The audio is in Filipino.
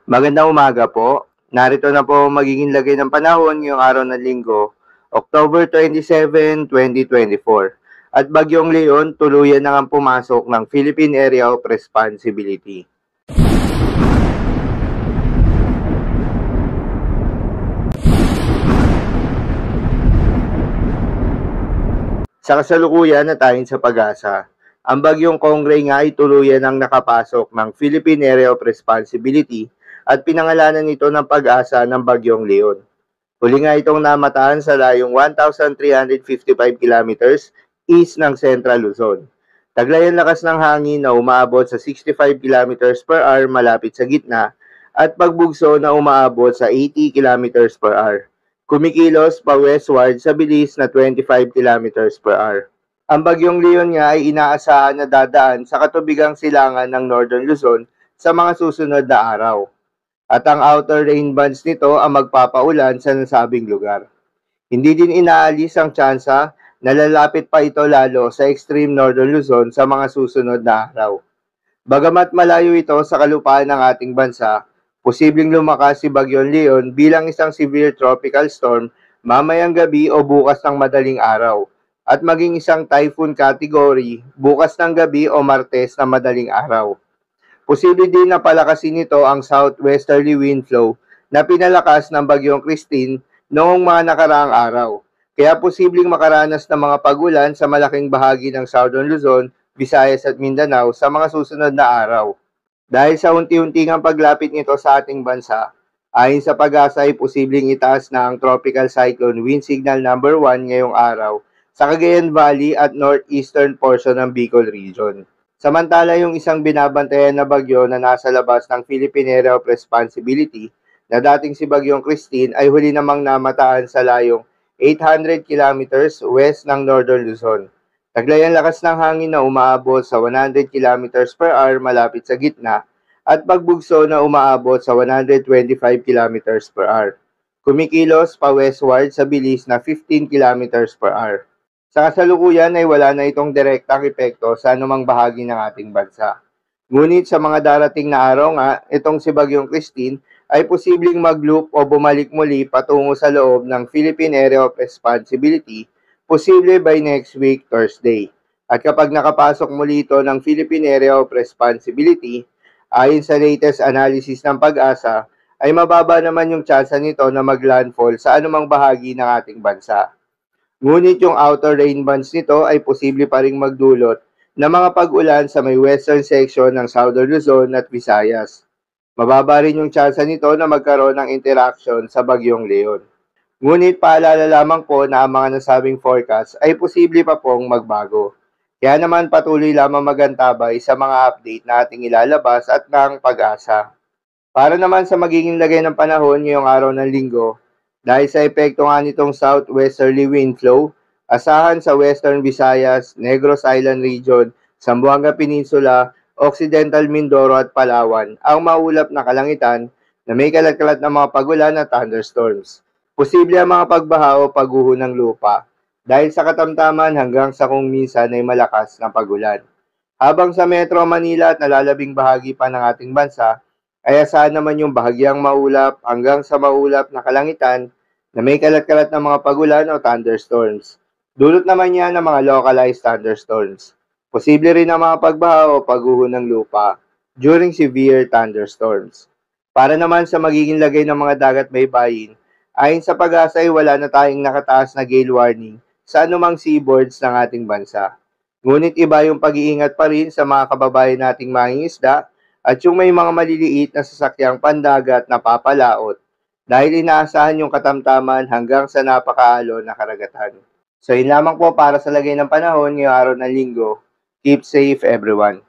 Magandang umaga po. Narito na po ang magiging lagay ng panahon ngayong araw ng linggo, October 27, 2024. At Bagyong Leon tuluyan na ang pumasok ng Philippine Area of Responsibility. Sa kasalukuyan at ayon sa Pag-asa, ang bagyong Kongray nga ay tuluyan ang nakapasok ng Philippine Area of Responsibility at pinangalanan ito ng Pag-asa ng Bagyong Leon. Huli nga itong namataan sa layong 1,355 kilometers east ng Central Luzon. Taglay ang lakas ng hangin na umaabot sa 65 kilometers per hour malapit sa gitna at pagbugso na umaabot sa 80 kilometers per hour. Kumikilos pa westward sa bilis na 25 kilometers per hour. Ang Bagyong Leon nga ay inaasahan na dadaan sa katubigang silangan ng Northern Luzon sa mga susunod na araw. At ang outer rain bands nito ang magpapaulan sa nasabing lugar. Hindi din inaalis ang tsansa na lalapit pa ito lalo sa extreme Northern Luzon sa mga susunod na araw. Bagamat malayo ito sa kalupaan ng ating bansa, posibleng lumakas si Bagyong Leon bilang isang severe tropical storm mamayang gabi o bukas ng madaling araw at maging isang typhoon category bukas ng gabi o Martes na madaling araw. Posible din na palakasin nito ang southwesterly wind flow na pinalakas ng Bagyong Christine noong mga nakaraang araw. Kaya posibleng makaranas ng mga pagulan sa malaking bahagi ng Southern Luzon, Visayas at Mindanao sa mga susunod na araw. Dahil sa unti-unting ang paglapit nito sa ating bansa, ayon sa Pag-asa ay posibleng itaas na ang Tropical Cyclone Wind Signal number 1 ngayong araw sa Cagayan Valley at northeastern portion ng Bicol Region. Samantala yung isang binabantayan na bagyo na nasa labas ng Philippine Area of Responsibility na dating si Bagyong Christine ay huli namang namataan sa layong 800 kilometers west ng Northern Luzon. Taglay ang lakas ng hangin na umaabot sa 100 kilometers per hour malapit sa gitna at pagbugso na umaabot sa 125 kilometers per hour. Kumikilos pa westward sa bilis na 15 kilometers per hour. Sa kasalukuyan ay wala na itong direktang epekto sa anumang bahagi ng ating bansa. Ngunit sa mga darating na araw nga, itong si Bagyong Christine ay posibleng mag-loop o bumalik muli patungo sa loob ng Philippine Area of Responsibility, posible by next week, Thursday. At kapag nakapasok muli ito ng Philippine Area of Responsibility, ayon sa latest analysis ng Pag-asa, ay mababa naman yung tsansa nito na mag-landfall sa anumang bahagi ng ating bansa. Ngunit yung outer rain bands nito ay posible pa ring magdulot ng mga pag-ulan sa may western section ng Southern Luzon at Visayas. Mababa rin yung tsansa nito na magkaroon ng interaction sa Bagyong Leon. Ngunit paalala lamang po na ang mga nasabing forecast ay posible pa pong magbago. Kaya naman patuloy lamang magantabay sa mga update na ating ilalabas at ng Pag-asa. Para naman sa magiging lagay ng panahon ngayong araw ng linggo, dahil sa epekto nga nitong southwesterly wind flow, asahan sa Western Visayas, Negros Island Region, Zamboanga Peninsula, Occidental Mindoro at Palawan ang maulap na kalangitan na may kalat-kalat na mga pagulan at thunderstorms. Posible ang mga pagbaha o pagguho ng lupa dahil sa katamtaman hanggang sa kung minsan ay malakas na pagulan. Habang sa Metro Manila at nalalabing bahagi pa ng ating bansa, ay asahan naman yung bahagyang maulap hanggang sa maulap na kalangitan na may kalat-kalat na mga pagulan o thunderstorms. Dulot naman yan ng mga localized thunderstorms. Posible rin ang mga pagbaha o pagguho ng lupa during severe thunderstorms. Para naman sa magiging lagay ng mga dagat baybayin, ayon sa Pag-asa ay wala na tayong nakataas na gale warning sa anumang seaboards ng ating bansa. Ngunit iba yung pag-iingat pa rin sa mga kababayan nating mangingisda at yung may mga maliliit na sasakyang pandagat na papalaot dahil inaasahan yung katamtaman hanggang sa napakaalon na karagatan. So yun lamang po para sa lagay ng panahon ngayong araw ng linggo. Keep safe everyone.